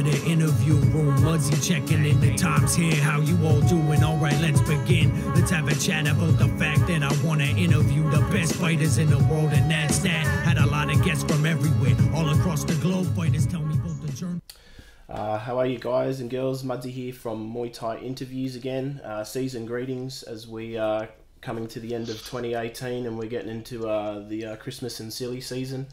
the interview room. Muzzy checking in, the time's here. How you all doing? All right, let's begin. Let's have a chat about the fact that I want to interview the best fighters in the world, and that's that. Had a lot of guests from everywhere, all across the globe. Fighters tell me about the journey. How are you guys and girls? Mudzy here from Muay Thai Interviews again. Season greetings as we are coming to the end of 2018 and we're getting into the Christmas and silly season.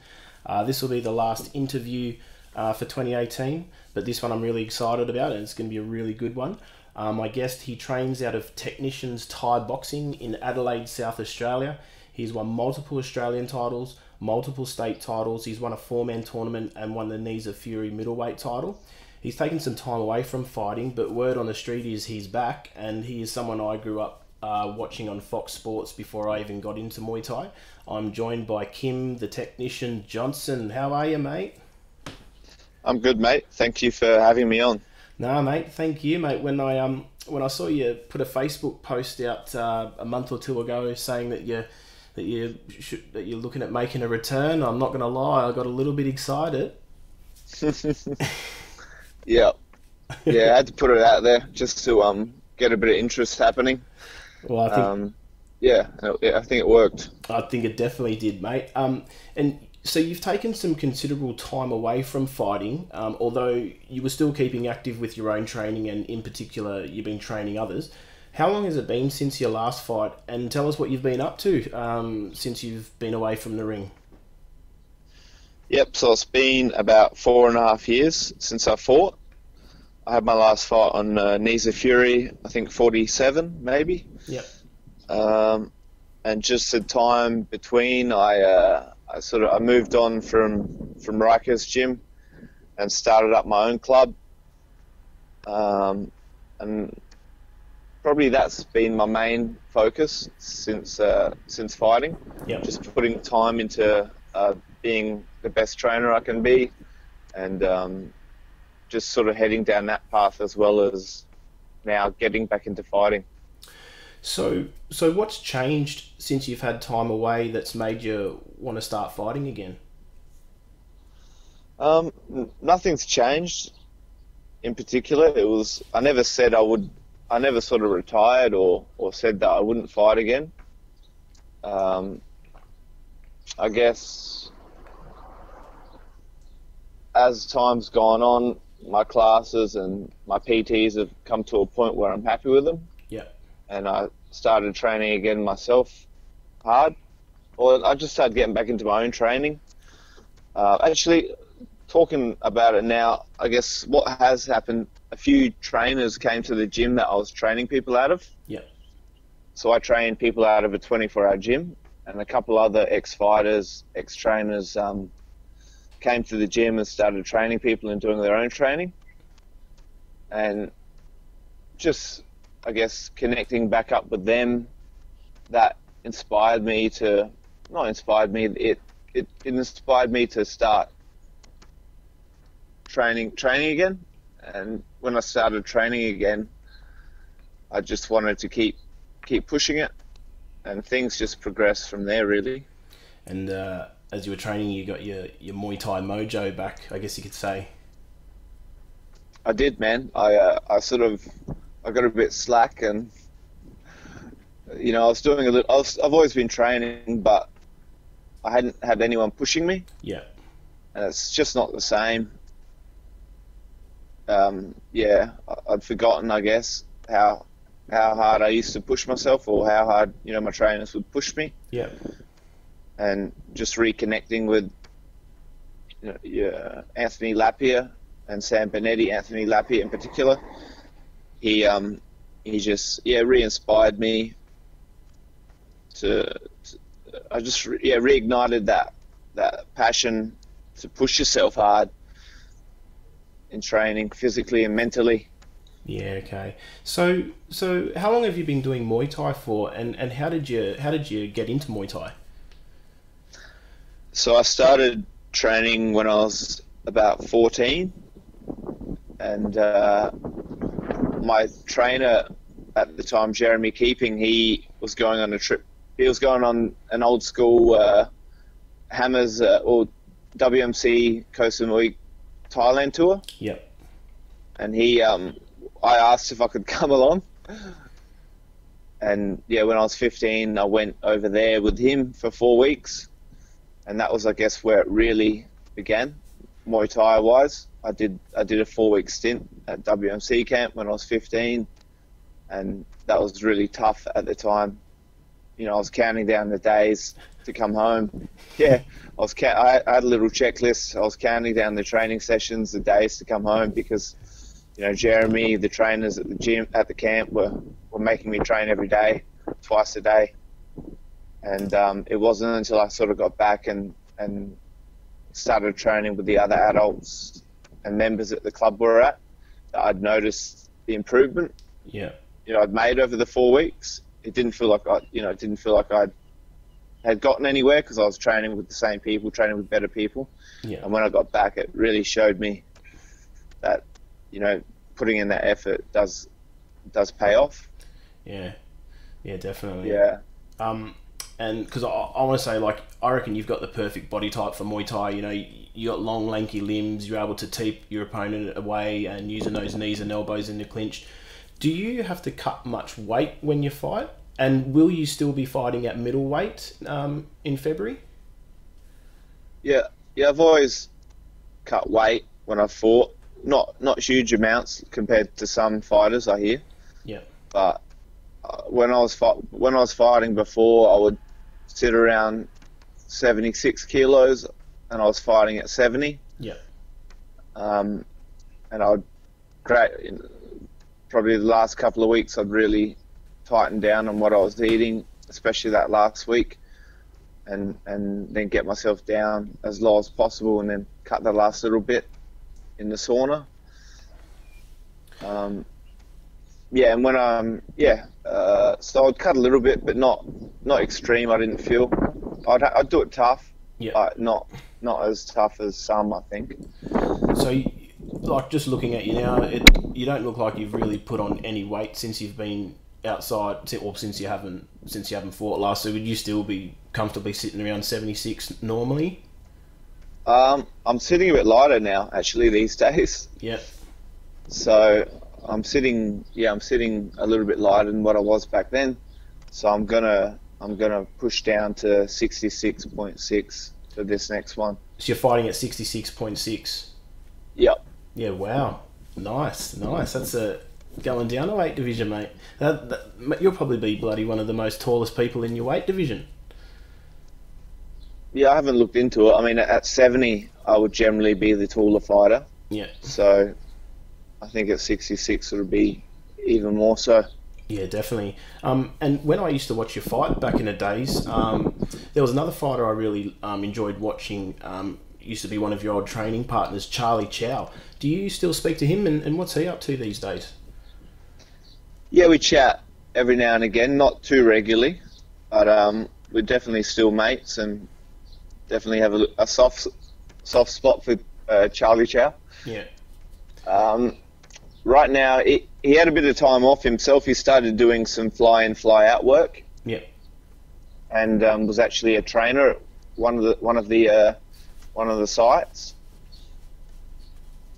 This will be the last interview for 2018, but this one I'm really excited about and it's going to be a really good one. My guest, he trains out of Technicians Thai Boxing in Adelaide, South Australia. He's won multiple Australian titles, multiple state titles. He's won a four-man tournament and won the Knees of Fury middleweight title. He's taken some time away from fighting, but word on the street is he's back, and he is someone I grew up watching on Fox Sports before I even got into Muay Thai. I'm joined by Kim, the Technician Johnson. How are you, mate? I'm good, mate. Thank you for having me on. No, mate. Thank you, mate. When I saw you put a Facebook post out a month or two ago saying that you're looking at making a return, I'm not going to lie, I got a little bit excited. Yeah, I had to put it out there just to get a bit of interest happening. Well, I think, I think it worked. I think it definitely did, mate. And so you've taken some considerable time away from fighting, although you were still keeping active with your own training, and in particular, you've been training others. How long has it been since your last fight? And tell us what you've been up to since you've been away from the ring. Yep, so it's been about 4.5 years since I fought. I had my last fight on Knees of Fury, I think 47 maybe. Yep. And just the time between, I moved on from Riker's gym and started up my own club. And probably that's been my main focus since fighting. Yep. Just putting time into being the best trainer I can be, and just sort of heading down that path, as well as now getting back into fighting. So what's changed since you've had time away that's made you want to start fighting again? Nothing's changed in particular. I never said I would. I never sort of retired or said that I wouldn't fight again. I guess as time's gone on, my classes and my PTs have come to a point where I'm happy with them. Yeah. And I started training again myself hard. Well, I just started getting back into my own training. Actually, talking about it now, I guess what has happened, a few trainers came to the gym that I was training people out of. Yeah. So I trained people out of a 24-hour gym, and a couple other ex-fighters, ex-trainers came to the gym and started training people and doing their own training. And just, I guess, connecting back up with them, that inspired me to, not inspired me, it inspired me to start training again. And when I started training again, I just wanted to keep pushing it, and things just progressed from there, really. And as you were training, you got your Muay Thai mojo back, I guess you could say. I did, man. I got a bit slack, and I was doing a little. I've always been training, but I hadn't had anyone pushing me. Yeah. And it's just not the same. I'd forgotten, I guess, how hard I used to push myself, or how hard my trainers would push me. Yeah. And just reconnecting with Anthony Lapierre and Sam Benetti. Anthony Lapierre in particular, he just re-inspired me to I just reignited that passion to push yourself hard in training, physically and mentally. Yeah, okay. So how long have you been doing Muay Thai for, and how did you get into Muay Thai? So I started training when I was about 14, and my trainer at the time, Jeremy Keeping, he was going on a trip. He was going on an old school Hammers or WMC Koh Samui Thailand tour. Yep. and I asked if I could come along. And yeah, when I was 15, I went over there with him for 4 weeks, and that was, I guess, where it really began, Muay Thai wise. I did a 4-week stint at WMC camp when I was 15, and that was really tough at the time. You know, I was counting down the days to come home. Yeah, I had a little checklist. I was counting down the training sessions, the days to come home, because, you know, Jeremy, the trainers at the gym, at the camp, were making me train every day, twice a day. And it wasn't until I sort of got back and started training with the other adults and members at the club we're at that I'd noticed the improvement. Yeah. You know, I'd made over the 4 weeks. It didn't feel like I had gotten anywhere, because I was training with the same people, training with better people. Yeah. And when I got back, it really showed me that, you know, putting in that effort does pay off. Yeah. Yeah, definitely. Yeah. And because I want to say, like, I reckon you've got the perfect body type for Muay Thai. You know, you got long, lanky limbs. You're able to teep your opponent away and using those knees and elbows in the clinch. Do you have to cut much weight when you fight? And will you still be fighting at middleweight in February? Yeah. I've always cut weight when I fought. Not huge amounts compared to some fighters, I hear. Yeah. But when I was fighting before, I would sit around 76 kilos, and I was fighting at 70. Yeah. And I'd probably the last couple of weeks, I'd really tighten down on what I was eating, especially that last week, and then get myself down as low as possible, and then cut the last little bit in the sauna. And when so I'd cut a little bit, but not extreme. I didn't feel. I'd do it tough. Yeah. Not as tough as some, I think. So, like, just looking at you now, you don't look like you've really put on any weight since you've been outside, or since you haven't fought last. So would you still be comfortably sitting around 76 normally? I'm sitting a bit lighter now, actually, these days. Yeah. So I'm sitting a little bit lighter than what I was back then. So I'm gonna push down to 66.6 for this next one. So you're fighting at 66.6. Yep. Yeah. Wow. Nice. That's going down a weight division, mate. You'll probably be bloody one of the most tallest people in your weight division. Yeah, I haven't looked into it. I mean, at 70, I would generally be the taller fighter. Yeah. So I think at 66 it'll be even more so. Yeah, definitely. And when I used to watch you fight back in the days, there was another fighter I really enjoyed watching. Used to be one of your old training partners, Charlie Chow. Do you still speak to him, and what's he up to these days? Yeah, we chat every now and again, not too regularly, but we're definitely still mates, and definitely have a soft spot for Charlie Chow. Yeah. Right now, he had a bit of time off himself. He started doing some fly-in, fly-out work. Yeah. And was actually a trainer at one of the sites.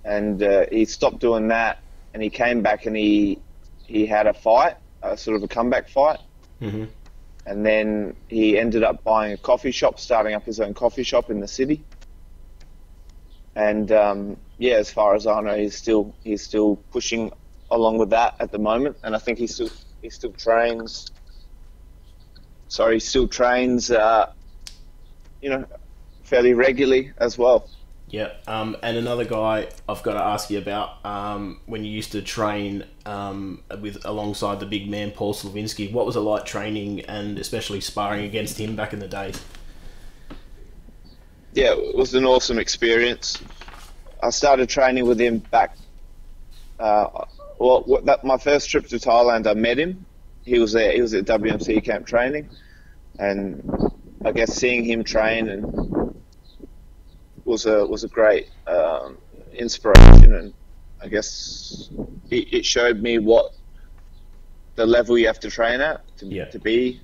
And he stopped doing that, and he came back, and he had a fight, sort of a comeback fight. Mm-hmm. And then he ended up buying a coffee shop, starting up his own coffee shop in the city. And as far as I know, he's still pushing along with that at the moment. And I think he still trains. Sorry, he still trains, fairly regularly as well. Yeah. And another guy I've got to ask you about, when you used to train alongside the big man Paul Slavinsky, what was it like training and especially sparring against him back in the day? Yeah, it was an awesome experience. I started training with him back. My first trip to Thailand, I met him. He was there. He was at WMC camp training, and I guess seeing him train and was a great inspiration, and I guess it showed me what the level you have to train at to be,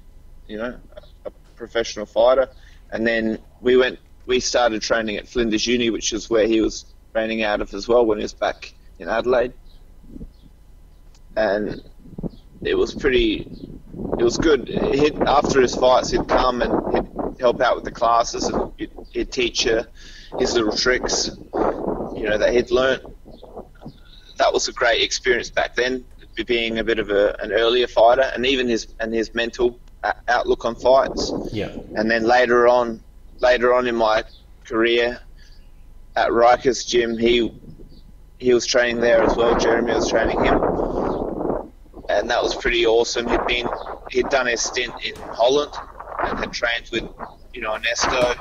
a professional fighter. And then we started training at Flinders Uni, which is where he was training out of as well when he was back in Adelaide. and it was good. After his fights, he'd come and he'd help out with the classes, and he'd teach his little tricks, that he'd learnt. That was a great experience back then, being a bit of an earlier fighter, and even his mental outlook on fights. Yeah. And then later on in my career at Riker's gym, he was training there as well. Jeremy was training him, and that was pretty awesome. He'd done his stint in Holland and had trained with Ernesto,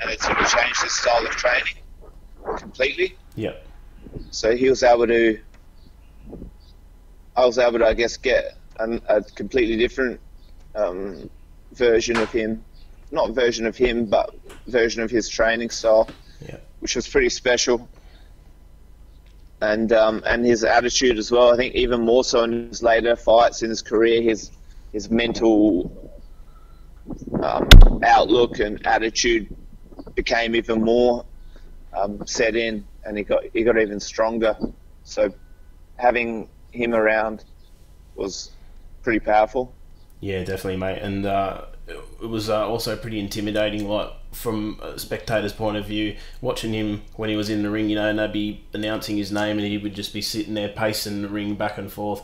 and it sort of changed his style of training completely. Yeah. So I was able to, I guess, get a completely different version of him, not version of him, but version of his training style, which was pretty special. And his attitude as well. I think even more so in his later fights in his career, his mental outlook and attitude became even more set in, and he got even stronger. So having him around was pretty powerful. Yeah, definitely, mate. And it was also pretty intimidating, like from a spectator's point of view, watching him when he was in the ring, and they'd be announcing his name and he would just be sitting there pacing the ring back and forth,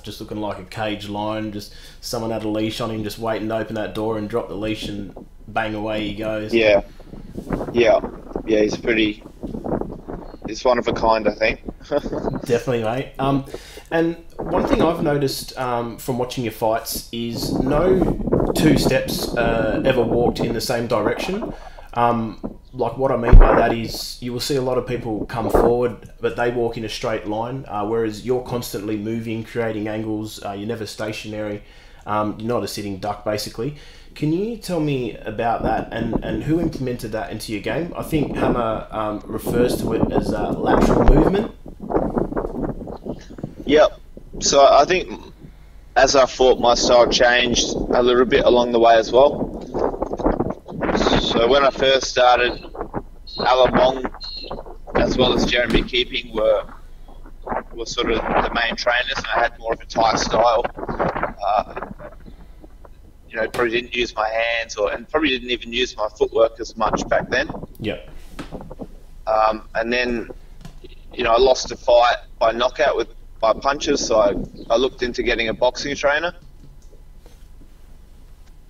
just looking like a caged lion. Just someone had a leash on him, just waiting to open that door and drop the leash, and bang, away he goes. Yeah, he's one of a kind, I think. Definitely, mate. And one thing I've noticed from watching your fights is no two steps ever walked in the same direction. Like, what I mean by that is you will see a lot of people come forward, but they walk in a straight line, whereas you're constantly moving, creating angles. You're never stationary. You're not a sitting duck, basically. Can you tell me about that and who implemented that into your game? I think Hammer refers to it as lateral movement. Yep. So I think as I fought, my style changed a little bit along the way as well. So when I first started, Alan Wong as well as Jeremy Keeping were sort of the main trainers, and I had more of a tight style. Probably didn't use my hands and probably didn't even use my footwork as much back then. Yeah. And then, I lost a fight by knockout by punches, so I looked into getting a boxing trainer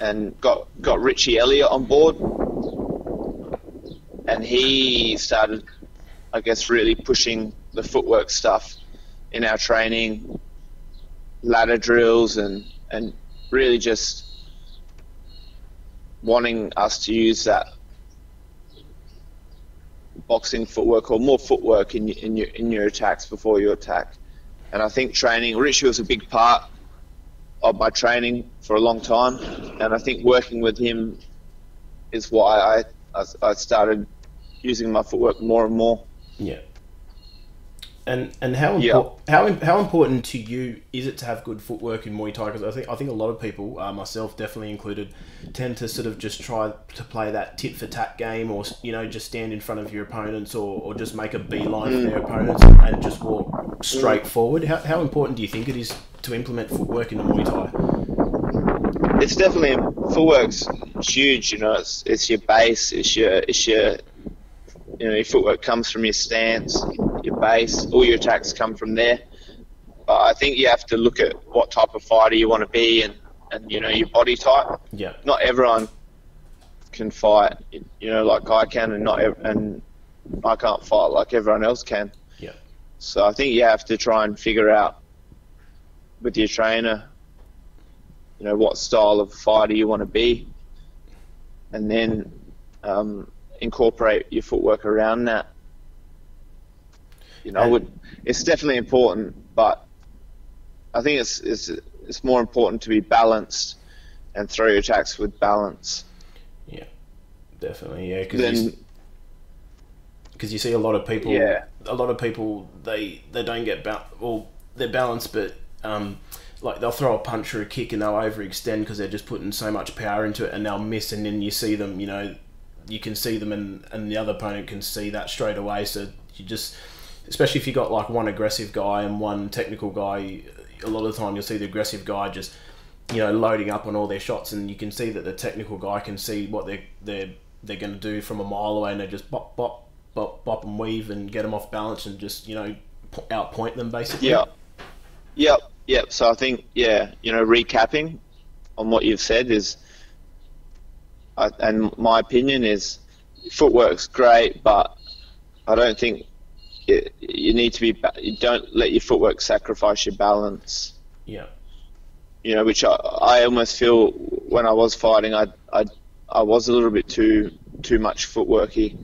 and got Richie Elliott on board, and he started, I guess, really pushing the footwork stuff in our training, ladder drills, and really just wanting us to use that boxing footwork or more footwork in your attacks before you attack. And I think Richie was a big part of my training for a long time, and I think working with him is why I started using my footwork more and more. Yeah. And how important to you is it to have good footwork in Muay Thai? Because I think a lot of people, myself definitely included, tend to sort of just try to play that tit for tat game, or just stand in front of your opponents, or just make a beeline for their opponents and just walk straight forward. How important do you think it is to implement footwork in the Muay Thai? It's definitely, footwork's huge. It's your base. It's your your footwork comes from your stance, your base, all your attacks come from there. But I think you have to look at what type of fighter you want to be and your body type. Yeah. Not everyone can fight, like I can, and I can't fight like everyone else can. Yeah. So I think you have to try and figure out with your trainer, what style of fighter you want to be, and then incorporate your footwork around that. It's definitely important, but I think it's more important to be balanced and throw your attacks with balance. Yeah, definitely. Yeah, because you see a lot of people. Yeah. A lot of people they don't get they're balanced, but like they'll throw a punch or a kick and they'll overextend because they're just putting so much power into it, and they'll miss, and then you see them. You can see them, and the other opponent can see that straight away. So especially if you got like one aggressive guy and one technical guy, a lot of the time you'll see the aggressive guy just, loading up on all their shots, and you can see that the technical guy can see what they're going to do from a mile away, and they just bop, bop, bop, bop and weave and get them off balance and just, outpoint them basically. Yep. So I think, recapping on what you've said is, and my opinion is, footwork's great, but I don't think you need to be. You don't let your footwork sacrifice your balance. Yeah. Which I almost feel when I was fighting, I was a little bit too much footworky.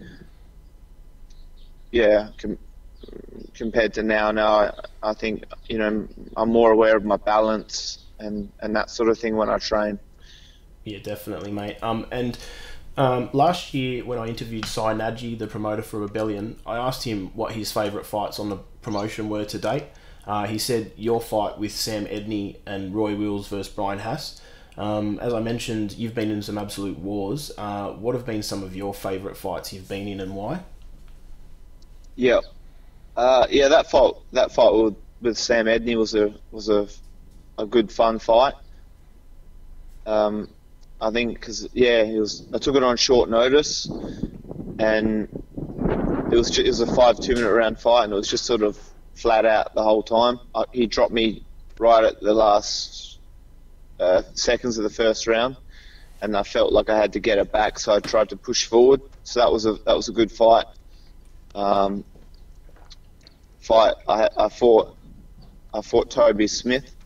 Yeah. Compared to now. Now I think I'm more aware of my balance and that sort of thing when I train. Yeah, definitely, mate. Last year when I interviewed Sai Nadji, the promoter for Rebellion, I asked him what his favourite fights on the promotion were to date. He said your fight with Sam Edney and Roy Wills versus Brian Haas. As I mentioned, you've been in some absolute wars. What have been some of your favourite fights you've been in, and why? Yeah. That fight with Sam Edney was a good fun fight. I think because I took it on short notice, and it was a 5 2-minute round fight, and it was just sort of flat out the whole time. He dropped me right at the last seconds of the first round, and I felt like I had to get it back, so I tried to push forward. So that was a good fight. I fought Toby Smith,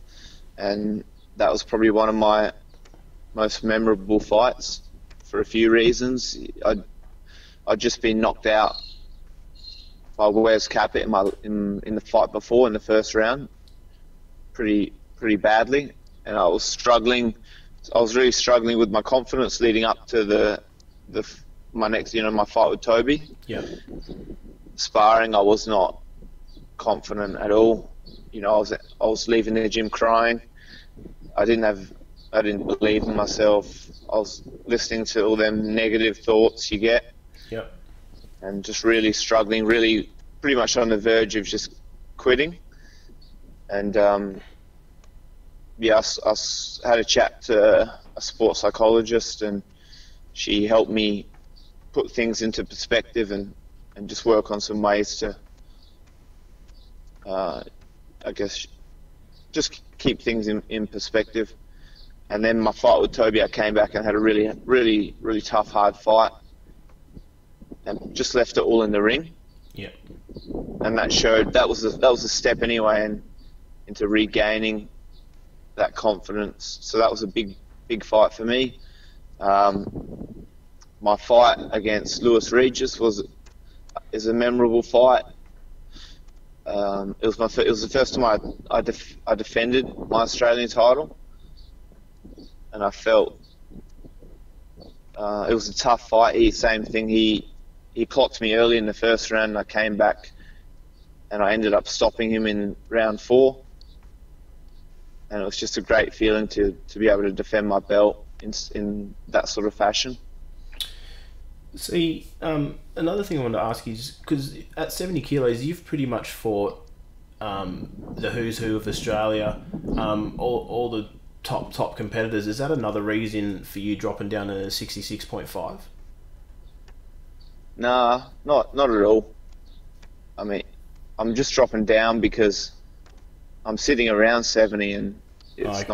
and that was probably one of my most memorable fights for a few reasons. I'd just been knocked out by Wes Caput in the fight before, in the first round, pretty badly, and I was struggling. I was really struggling with my confidence leading up to my next, my fight with Toby. Yeah. Sparring, I was not confident at all. I was leaving the gym crying. I didn't believe in myself. I was listening to all them negative thoughts you get. Yep. And just really struggling, really pretty much on the verge of just quitting. And I had a chat to a sports psychologist, and she helped me put things into perspective and just work on some ways to, I guess, just keep things in perspective. And then my fight with Toby, I came back and had a really, really, really tough, hard fight, and just left it all in the ring. Yeah. And that was a step anyway into regaining that confidence. So that was a big fight for me. My fight against Lewis Regis is a memorable fight. It was the first time I defended my Australian title, and I felt it was a tough fight. Same thing. He clocked me early in the first round, and I came back, and I ended up stopping him in round 4. And it was just a great feeling to be able to defend my belt in that sort of fashion. See, another thing I wanted to ask you is, because at 70 kilos, you've pretty much fought the who's who of Australia, all the top competitors. Is that another reason for you dropping down to 66.5? Nah, not at all. I mean, I'm just dropping down because I'm sitting around 70, and it's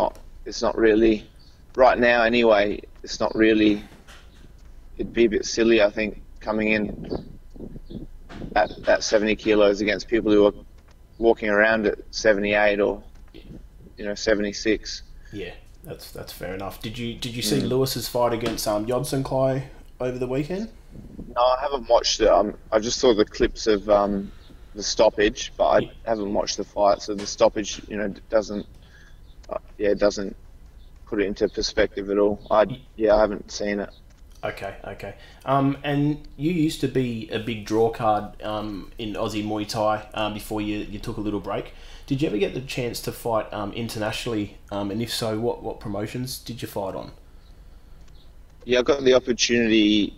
not really, right now anyway, it's not really, it'd be a bit silly, I think, coming in at 70 kilos against people who are walking around at 78 or 76. Yeah, that's fair enough. Did you see Lewis's fight against Jodson Klei over the weekend? No, I haven't watched it. I just saw the clips of the stoppage, but I haven't watched the fight. So the stoppage, doesn't put it into perspective at all. I haven't seen it. Okay. And you used to be a big draw card in Aussie Muay Thai before you took a little break. Did you ever get the chance to fight internationally? And if so, what promotions did you fight on? Yeah, I got the opportunity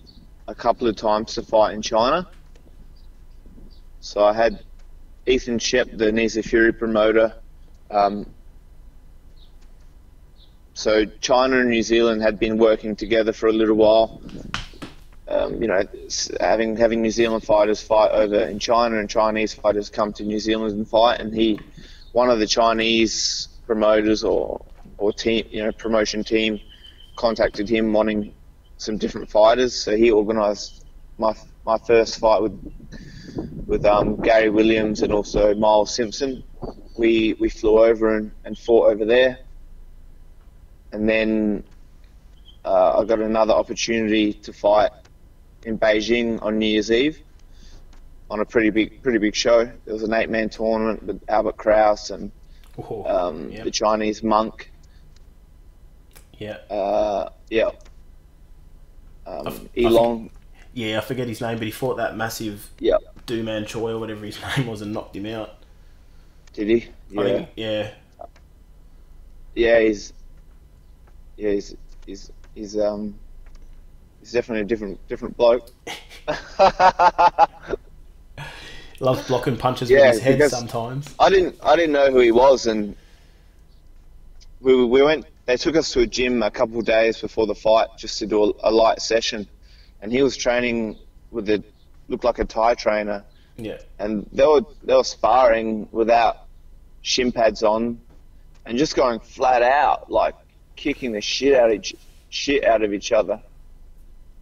a couple of times to fight in China. So I had Ethan Shep, the Nisa Fury promoter. So China and New Zealand had been working together for a little while. You know, having New Zealand fighters fight over in China and Chinese fighters come to New Zealand and fight. And one of the Chinese promoters or team, you know, promotion team, contacted him wanting some different fighters. So he organised my first fight with Gary Williams and also Miles Simpson. We flew over and fought over there. And then I got another opportunity to fight in Beijing on New Year's Eve on a pretty big show. There was an 8-man tournament with Albert Kraus and the Chinese monk. Elong. I forget his name, but he fought that massive Do-Man Choi or whatever his name was and knocked him out. Did he? Yeah. I think, He's definitely a different bloke. Loves blocking punches with his head sometimes. I didn't know who he was, and we went. They took us to a gym a couple of days before the fight just to do a light session, and he was training with looked like a Thai trainer. Yeah. And they were sparring without shin pads on, and just going flat out, like kicking the shit out of each other.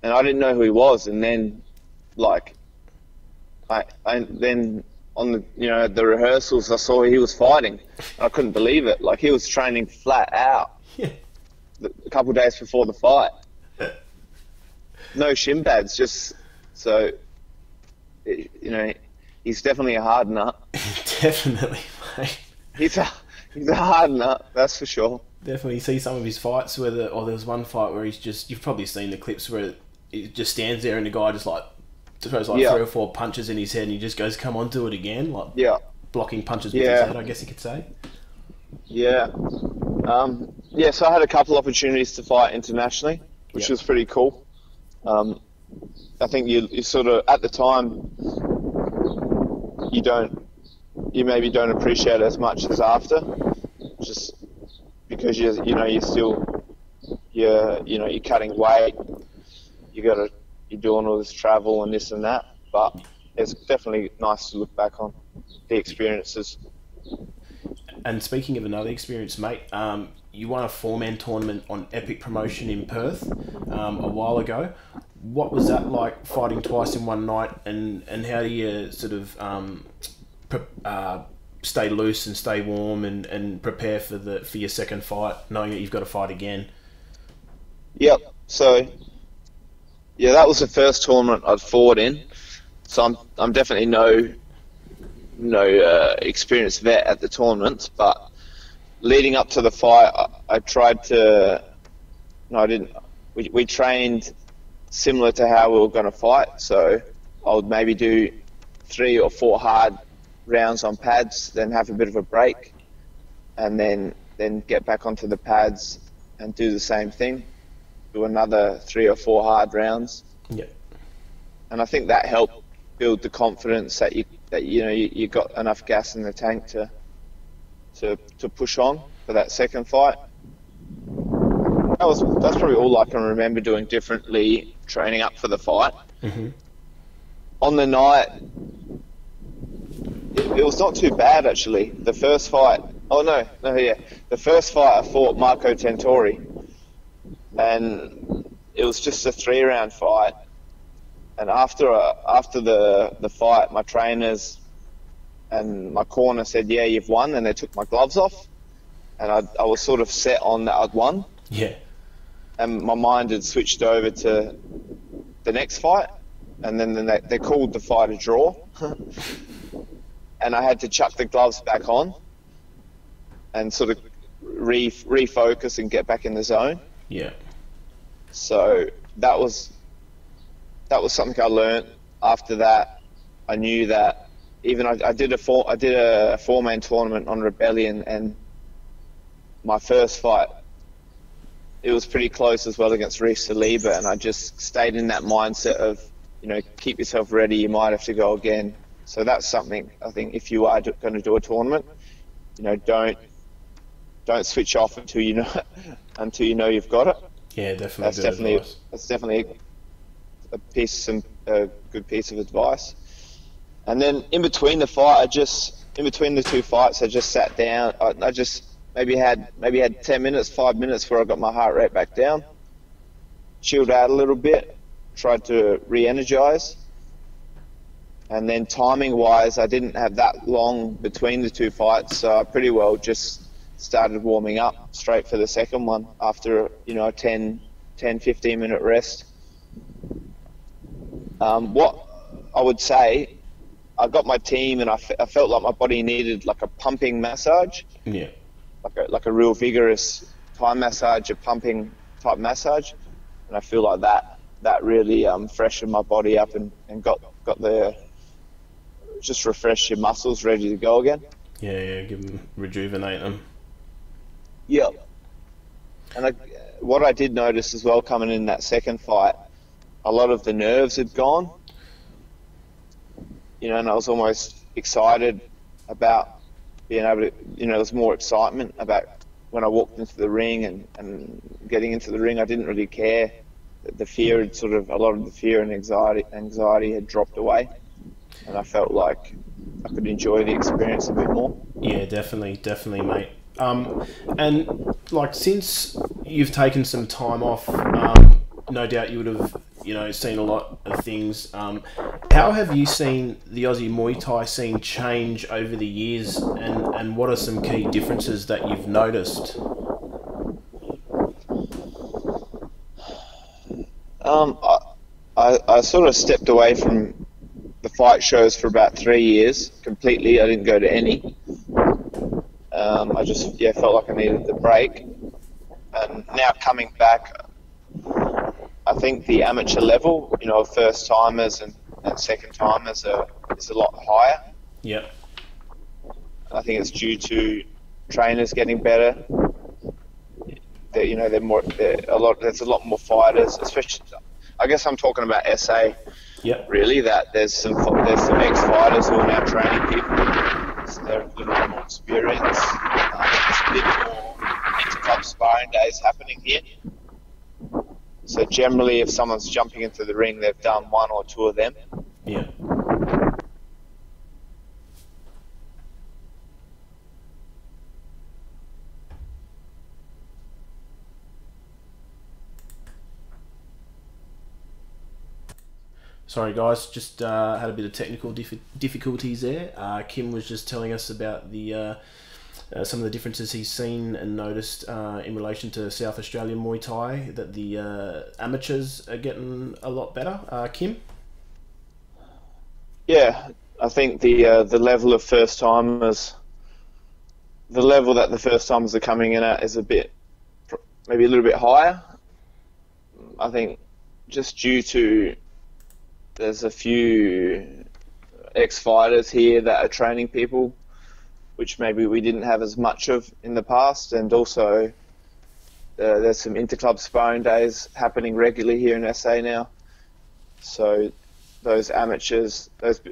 And I didn't know who he was, and then like then on the rehearsals I saw he was fighting. I couldn't believe it. Like he was training flat out a couple of days before the fight. No shin pads, just so he's definitely a hard nut. Definitely, mate. He's a hard nut, that's for sure. Definitely see some of his fights where there was one fight where you've probably seen the clips where he just stands there and the guy just like throws 3 or 4 punches in his head and he just goes, come on, do it again, like blocking punches with his head, I guess you could say. So I had a couple opportunities to fight internationally, which was pretty cool. I think you sort of, at the time, you maybe don't appreciate it as much as after, just because you're cutting weight, you're doing all this travel and this and that, but it's definitely nice to look back on the experiences. And speaking of another experience, mate, you won a 4-man tournament on Epic Promotion in Perth a while ago. What was that like, fighting twice in one night, and how do you sort of stay loose and stay warm and prepare for your second fight, knowing that you've got to fight again? Yep. So that was the first tournament I'd fought in. So I'm definitely no experienced vet at the tournaments, but leading up to the fight, I tried to. No, I didn't. We trained similar to how we were going to fight. So I would maybe do 3 or 4 hard rounds on pads, then have a bit of a break, and then get back onto the pads and do the same thing. Do another 3 or 4 hard rounds. Yeah. And I think that helped build the confidence that you got enough gas in the tank to push on for that second fight. That's probably all I can remember doing differently training up for the fight. Mm-hmm. On the night, it was not too bad actually. The first fight, the first fight I fought Marco Tentori, and it was just a 3-round fight. And after the fight, my trainers and my corner said, "Yeah, you've won," and they took my gloves off, and I was sort of set on that I'd won. Yeah. And my mind had switched over to the next fight, and then they called the fight a draw, and I had to chuck the gloves back on and sort of refocus and get back in the zone. Yeah. So that was something I learned. After that, I knew that even I did a 4-man tournament on Rebellion, and my first fight, it was pretty close as well against Reef Saliba, and I just stayed in that mindset of, keep yourself ready, you might have to go again. So that's something I think if you are going to do a tournament, don't switch off until you know you've got it. Yeah, definitely. That's definitely a good piece of advice. And then in between the two fights, I just sat down. I just maybe had 10 minutes, 5 minutes where I got my heart rate back down, chilled out a little bit, tried to re-energize. And then timing-wise, I didn't have that long between the two fights, so I pretty well just started warming up straight for the second one after a 10, 15-minute rest. What I would say, I got my team, and I felt like my body needed like a pumping massage. Yeah. Like a real vigorous Thai massage, a pumping type massage, and I feel like that really freshened my body up and got the just refresh your muscles ready to go again. Yeah, rejuvenate them. Yeah. And what I did notice as well coming in that second fight, a lot of the nerves had gone. And I was almost excited about being able to, there was more excitement about when I walked into the ring and getting into the ring. I didn't really care. The fear had a lot of the fear and anxiety had dropped away. And I felt like I could enjoy the experience a bit more. Yeah, definitely, mate. And like since you've taken some time off, no doubt you would have, seen a lot of things. How have you seen the Aussie Muay Thai scene change over the years, and what are some key differences that you've noticed? I sort of stepped away from the fight shows for about 3 years completely. I didn't go to any. I just felt like I needed the break, and now coming back, I think the amateur level, of first timers and second timers is a lot higher. Yep. I think it's due to trainers getting better. There's a lot more fighters, especially. I guess I'm talking about SA. Yep. Really, that there's some ex-fighters who are now training people. So they're a little bit more experienced. There's a bit more inter-club sparring days happening here. So generally, if someone's jumping into the ring, they've done one or two of them. Yeah. Sorry guys, just had a bit of technical difficulties there. Kim was just telling us about the some of the differences he's seen and noticed in relation to South Australian Muay Thai, that the amateurs are getting a lot better. Kim? Yeah, I think the level of first timers, the level that the first timers are coming in at is maybe a little bit higher. I think just due to there's a few ex-fighters here that are training people, which maybe we didn't have as much of in the past, and also there's some inter-club sparring days happening regularly here in SA now. So those amateurs,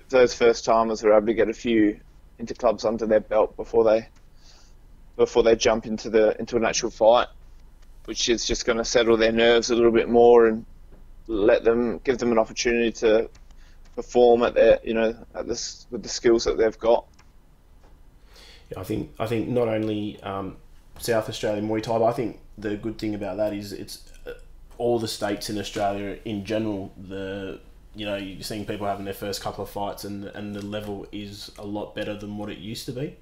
those first-timers are able to get a few inter-clubs under their belt before they jump into an actual fight, which is just going to settle their nerves a little bit more and give them an opportunity to perform at their, with the skills that they've got. Yeah, I think not only South Australian Muay Thai, but I think the good thing about that is it's all the states in Australia in general. You're seeing people having their first couple of fights, and the level is a lot better than what it used to be.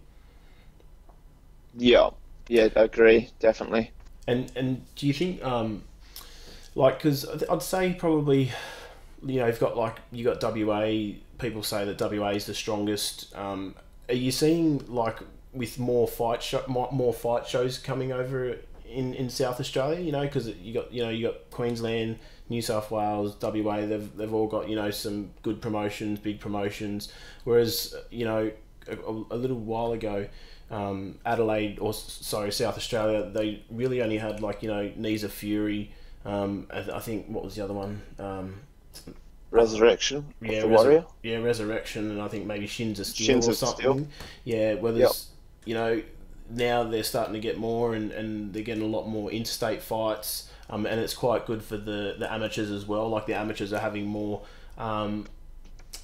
Yeah, I agree, definitely. And do you think because I'd say probably, you've got WA. People say that WA is the strongest. Are you seeing with more fight shows coming over in South Australia? Because you got Queensland, New South Wales, WA. They've all got some good promotions, big promotions. Whereas a little while ago, South Australia, they really only had Knees of Fury. I think, what was the other one? Resurrection of the Warrior. Resurrection, and I think maybe Shins of Steel Shins or of something. Steel. Yeah, where there's, now they're starting to get more, and they're getting a lot more interstate fights, and it's quite good for the amateurs as well. Like, the amateurs are having more, what's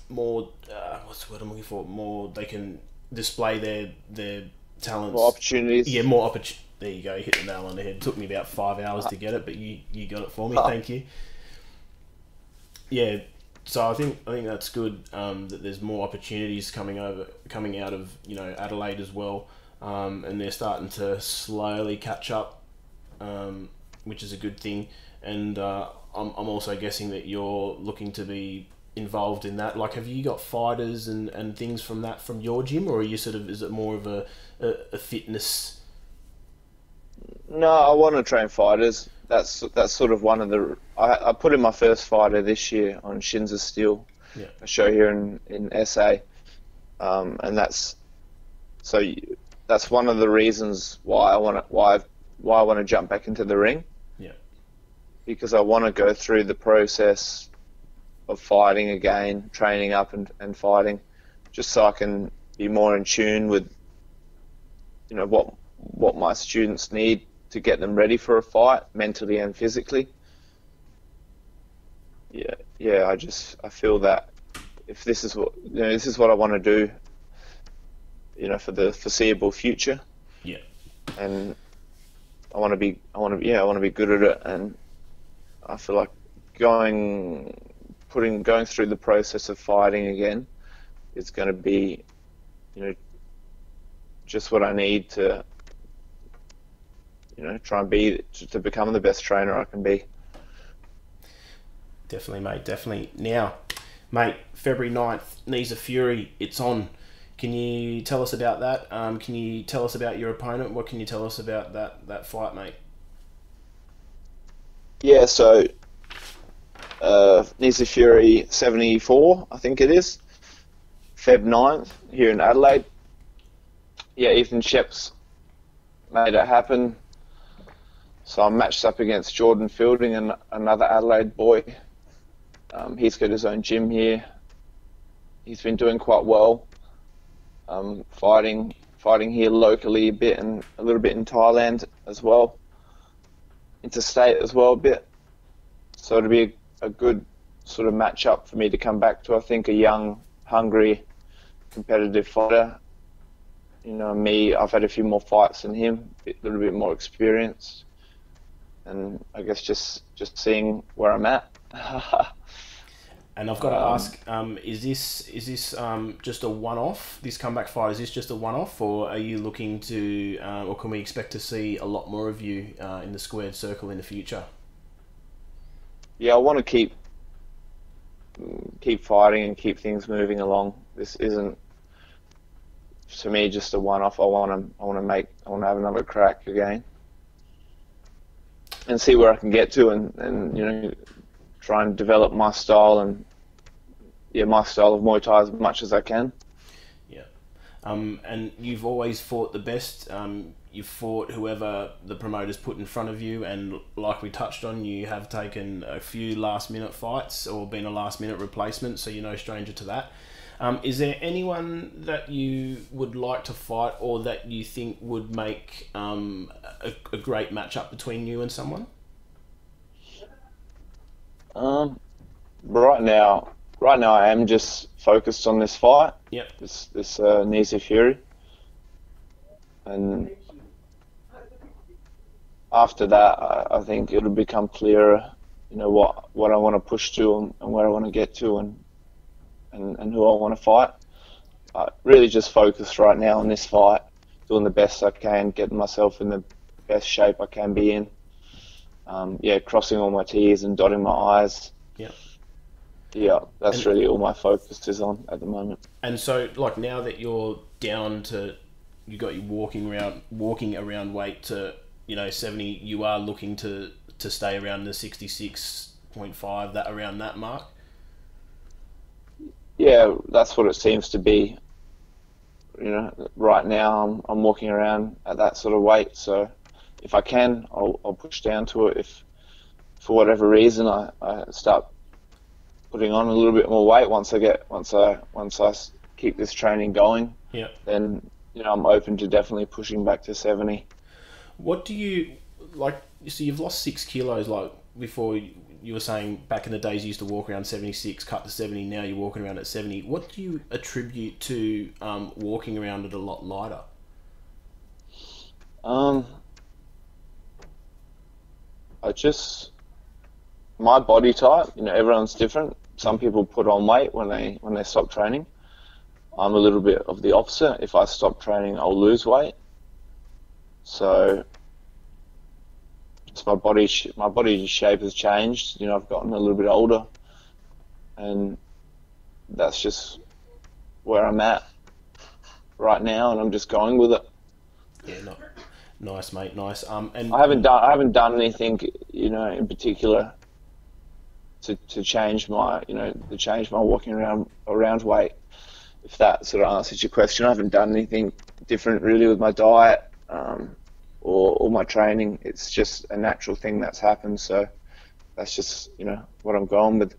the word I'm looking for? More, they can display their talents. More opportunities. Yeah, more opportunities. There you go, you hit the nail on the head. It took me about 5 hours to get it, but you got it for me. Thank you. Yeah, so I think that's good, that there's more opportunities coming out of Adelaide as well, and they're starting to slowly catch up, which is a good thing. And I'm also guessing that you're looking to be involved in that. Like, have you got fighters and things from your gym, or are you is it more of a fitness? No, I want to train fighters. That's sort of one of the. I put in my first fighter this year on Shins of Steel, a show here in SA, and that's one of the reasons why I want to jump back into the ring. Yeah. Because I want to go through the process of fighting again, training up and fighting, just so I can be more in tune with, what my students need to get them ready for a fight, mentally and physically. Yeah, I feel that if this is what I want to do, for the foreseeable future. Yeah. And I want to be good at it, and I feel like going through the process of fighting again is going to be, just what I need to, try and to become the best trainer I can be. Definitely, mate, definitely. Now, mate, February 9th, Knees of Fury, it's on. Can you tell us about that? Can you tell us about your opponent? What can you tell us about that fight, mate? Yeah, so Knees of Fury 74, I think it is, Feb 9th, here in Adelaide. Yeah, Ethan Sheps made it happen. So I'm matched up against Jordan Fielding, and another Adelaide boy. He's got his own gym here. He's been doing quite well, fighting here locally a bit, and a little bit in Thailand as well, interstate as well a bit. So it'll be a good sort of match up for me to come back to. I think a young, hungry, competitive fighter. Me, I've had a few more fights than him, a little bit more experienced, and I guess just seeing where I'm at. And I've got to ask, is this just a one-off? This comeback fight, is this just a one-off, or are you looking to, or can we expect to see a lot more of you in the squared circle in the future? Yeah, I want to keep fighting and keep things moving along. This isn't, to me, just a one-off. I want to have another crack again and see where I can get to, and try and develop my style and my style of Muay Thai as much as I can. Yeah. And you've always fought the best. You've fought whoever the promoters put in front of you, and like we touched on, you have taken a few last-minute fights or been a last-minute replacement, so you're no stranger to that. Is there anyone that you would like to fight, or that you think would make a great matchup between you and someone? Right now I am just focused on this fight. Yep. This Knees of Fury, and after that, I think it'll become clearer, what I want to push to and where I want to get to, and who I want to fight. Really just focused right now on this fight, doing the best I can, getting myself in the best shape I can be in. Crossing all my T's and dotting my I's. Yeah, that's really all my focus is on at the moment. And so, like, now that you're down to, you got you walking around weight to 70, you are looking to stay around the 66.5, that around that mark. Yeah, that's what it seems to be. Right now I'm walking around at that sort of weight, so if I can, I'll push down to it. If for whatever reason I start putting on a little bit more weight once I keep this training going. Yeah. Then I'm open to definitely pushing back to 70. What do you like? So you've lost 6 kilos. Like before, you were saying back in the days you used to walk around 76, cut to 70. Now you're walking around at 70. What do you attribute to walking around at a lot lighter? My body type. Everyone's different. Some people put on weight when they stop training. I'm a little bit of the opposite. If I stop training, I'll lose weight. So it's my body shape has changed. I've gotten a little bit older, and that's just where I'm at right now, and I'm just going with it. Yeah, no, nice, mate, nice. And I haven't done anything, in particular to change my walking around weight. If that sort of answers your question, I haven't done anything different really with my diet or my training. It's just a natural thing that's happened. So that's just what I'm going with.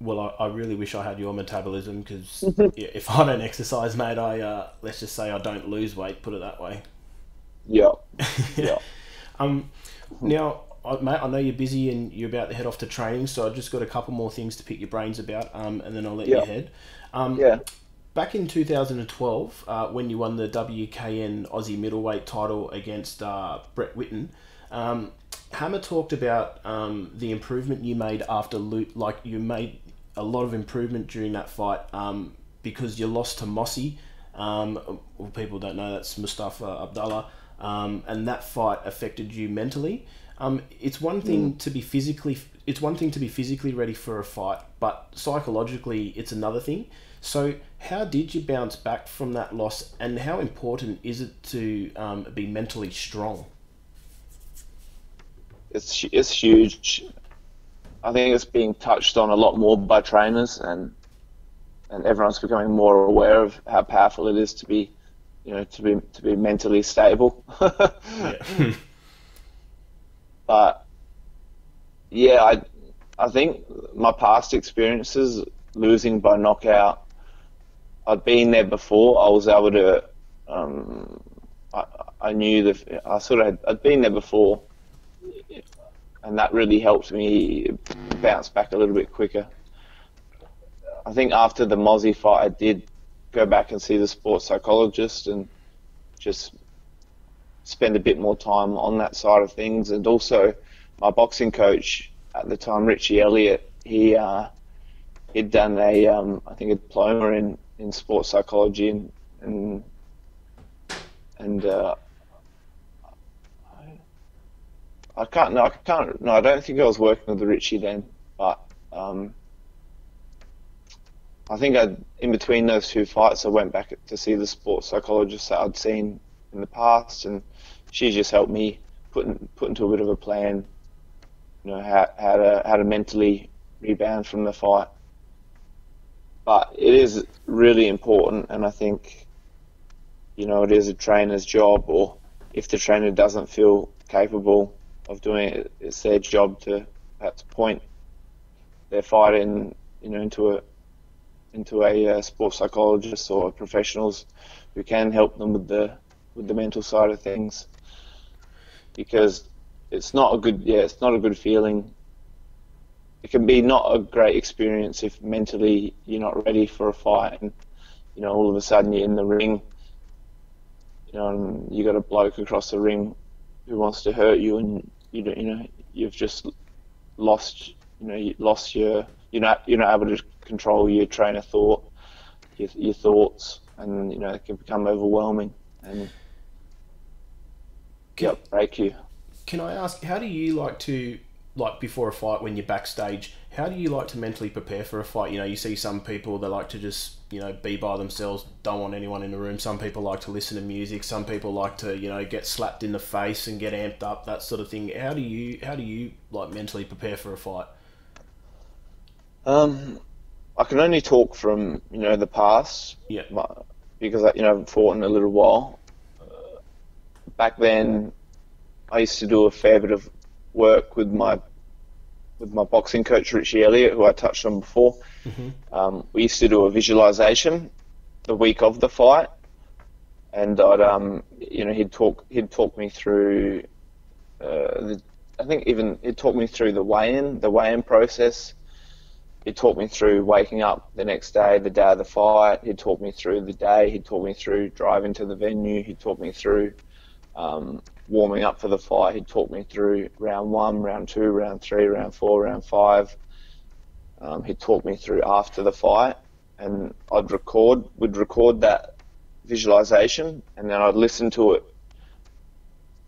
Well, I really wish I had your metabolism, because if I don't exercise, mate, let's just say I don't lose weight. Put it that way. Yeah. Yeah. Now, mate, I know you're busy and you're about to head off to training, so I've just got a couple more things to pick your brains about, and then I'll let you head. Back in 2012, when you won the WKN Aussie middleweight title against Brett Whitten, Hammer talked about the improvement you made after you made a lot of improvement during that fight because you lost to Mossy. Well, people don't know that's Mustafa Abdullah, and that fight affected you mentally. It's one thing to be physically ready for a fight, but psychologically it's another thing. So how did you bounce back from that loss, and how important is it to be mentally strong? It's huge. I think it's being touched on a lot more by trainers, and everyone's becoming more aware of how powerful it is to be mentally stable. But yeah, I think my past experiences losing by knockout, I'd been there before. I was able to. I knew that I'd been there before, and that really helped me bounce back a little bit quicker. I think after the Mozzie fight, I did go back and see the sports psychologist and just spend a bit more time on that side of things. And also, my boxing coach at the time, Richie Elliott, he'd done I think a diploma in sports psychology, and I don't think I was working with Richie then, but I think in between those 2 fights, I went back to see the sports psychologist that I'd seen in the past, and she just helped me put into a bit of a plan, how to mentally rebound from the fight. But it is really important, and I think, it is a trainer's job, or if the trainer doesn't feel capable of doing it, it's their job to perhaps point their fight into a sports psychologist or professionals who can help them with the mental side of things, because it's not a good feeling. It can be not a great experience if mentally you're not ready for a fight, and all of a sudden you're in the ring, and you got a bloke across the ring who wants to hurt you, and you've just lost your you're not able to control your train of thought, your thoughts, and it can become overwhelming and break you. Can I ask, how do you like to, before a fight, when you're backstage, how do you like to mentally prepare for a fight? You see some people, they like to just, be by themselves, don't want anyone in the room. Some people like to listen to music. Some people like to, get slapped in the face and get amped up, that sort of thing. How do you mentally prepare for a fight? I can only talk from, the past. Yeah. Because, I've fought in a little while. Back then, I used to do a fair bit of work with my with my boxing coach Richie Elliott, who I touched on before. We used to do a visualization the week of the fight, and I'd he'd talk me through he'd talk me through the weigh-in process. He'd talk me through waking up the next day, the day of the fight. He'd talk me through the day. He'd talk me through driving to the venue. He'd talk me through warming up for the fight. He'd talk me through round 1, round 2, round 3, round 4, round 5. He'd talk me through after the fight, and we'd record that visualization, and then I'd listen to it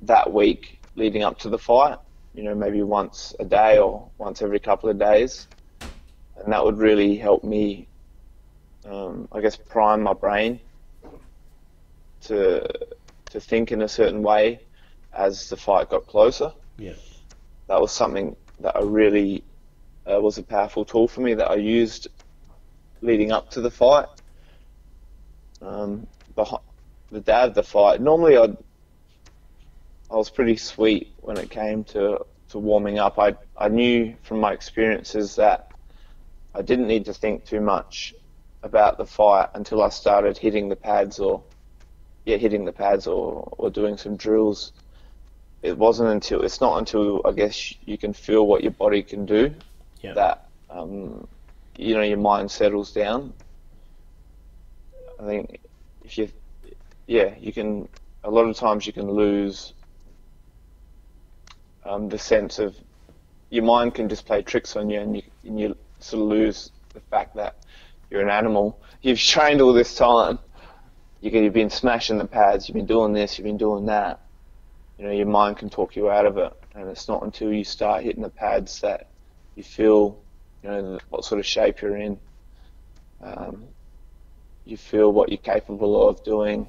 that week leading up to the fight, maybe once a day or once every couple of days. And that would really help me, prime my brain to think in a certain way as the fight got closer. Yeah. That was something that I really was a powerful tool for me that I used leading up to the fight. The day of the fight, normally I was pretty sweet when it came to warming up. I knew from my experiences that I didn't need to think too much about the fight until I started hitting the pads or doing some drills. It's not until I guess you can feel what your body can do that your mind settles down. I think you can, a lot of times you can lose the sense of, your mind can just play tricks on you, and you sort of lose the fact that you're an animal. You've trained all this time. You've been smashing the pads. You've been doing this. You've been doing that. Your mind can talk you out of it, and it's not until you start hitting the pads that you feel, what sort of shape you're in. You feel what you're capable of doing,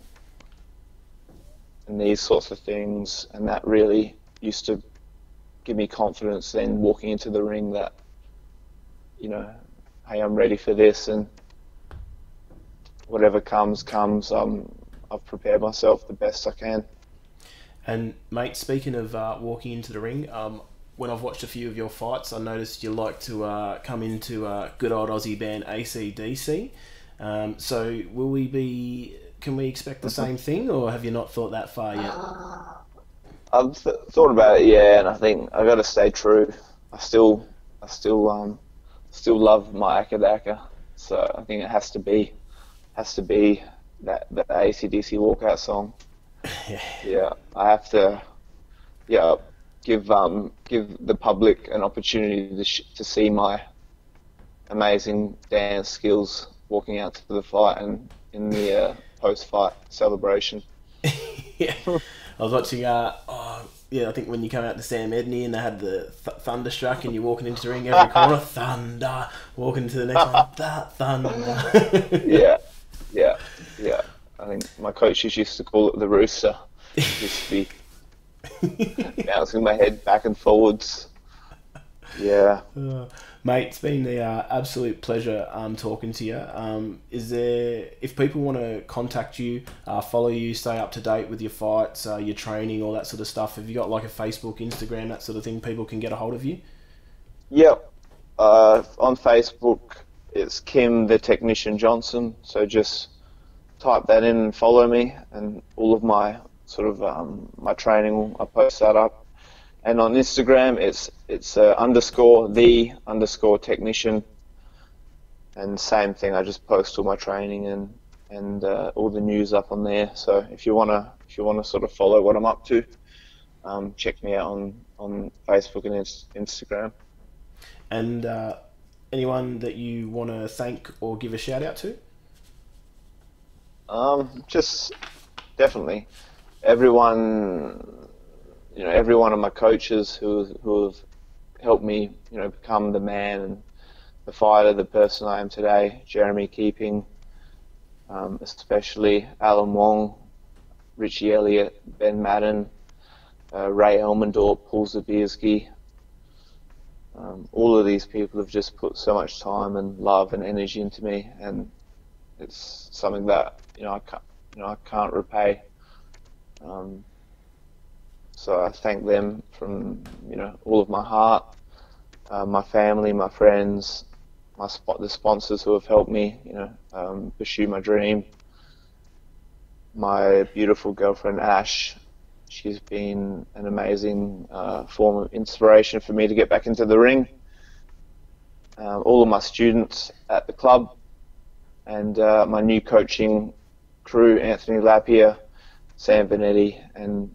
and these sorts of things, and that really used to give me confidence then walking into the ring that, hey, I'm ready for this, and whatever comes. I've prepared myself the best I can. And mate, speaking of walking into the ring, when I've watched a few of your fights, I noticed you like to come into good old Aussie band AC/DC. So can we expect the same thing, or have you not thought that far yet? I've thought about it, yeah, and I think I got to stay true. I still love my Akadaka, so I think it has to be that AC/DC walkout song. Yeah, I have to. Yeah, give the public an opportunity to see my amazing dance skills walking out to the fight and in the post-fight celebration. Yeah, I was watching. I think when you come out to Sam Edney and they had the thunderstruck and you're walking into the ring every corner, thunder. Walking to the next one, thunder. Yeah. I think my coaches used to call it the rooster. Used to be bouncing my head back and forwards. Yeah. Mate, it's been the absolute pleasure talking to you. If people want to contact you, follow you, stay up to date with your fights, your training, all that sort of stuff, have you got like a Facebook, Instagram, that sort of thing, people can get a hold of you? Yep. On Facebook, it's Kim the Technician Johnson, so just type that in and follow me, and all of my sort of my training, I post that up. And on Instagram, it's _the_ technician, and same thing. I just post all my training and all the news up on there. So if you wanna sort of follow what I'm up to, check me out on Facebook and Instagram. And anyone that you want to thank or give a shout out to? Just definitely everyone. Every one of my coaches who have helped me, become the man and the fighter, the person I am today. Jeremy Keeping, especially Alan Wong, Richie Elliott, Ben Madden, Ray Elmendorf, Paul Zabierski. All of these people have just put so much time and love and energy into me, and it's something that I can't repay. So I thank them from all of my heart. my family, my friends, the sponsors who have helped me, pursue my dream. My beautiful girlfriend Ash, she's been an amazing form of inspiration for me to get back into the ring. All of my students at the club, and my new coaching crew, Anthony Lapierre, Sam Benetti, and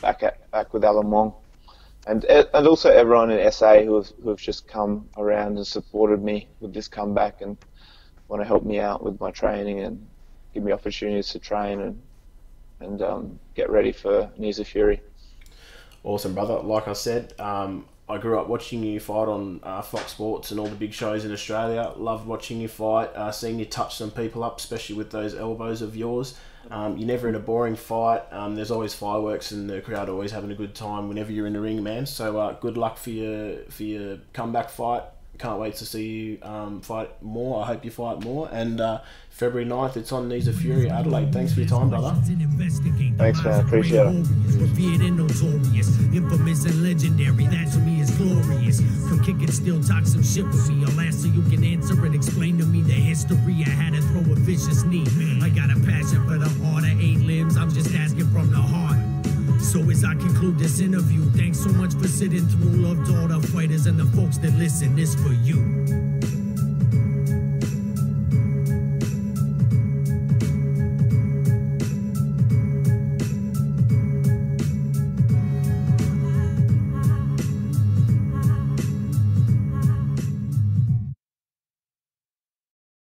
back with Alan Wong, and also everyone in SA who have just come around and supported me with this comeback and want to help me out with my training and give me opportunities to train and get ready for Knees of Fury. Awesome, brother. Like I said, I grew up watching you fight on Fox Sports and all the big shows in Australia. Loved watching you fight, seeing you touch some people up, especially with those elbows of yours. You're never in a boring fight. There's always fireworks and the crowd always having a good time whenever you're in the ring, man. So good luck for your comeback fight. Can't wait to see you fight more. I hope you fight more. And February 9th, it's on Knees of Fury, Adelaide. Thanks for your time, brother. Thanks, man. Appreciate it. Revered and notorious, infamous and legendary. That to me is glorious. Come kick it, still talk some shit with me. I'll ask so you can answer and explain to me the history. I had to throw a vicious knee. I got a passion for the art of 8 limbs. I'm just asking from the heart. So as I conclude this interview, thanks so much for sitting through. Loved all the fighters and the folks that listen. This for you.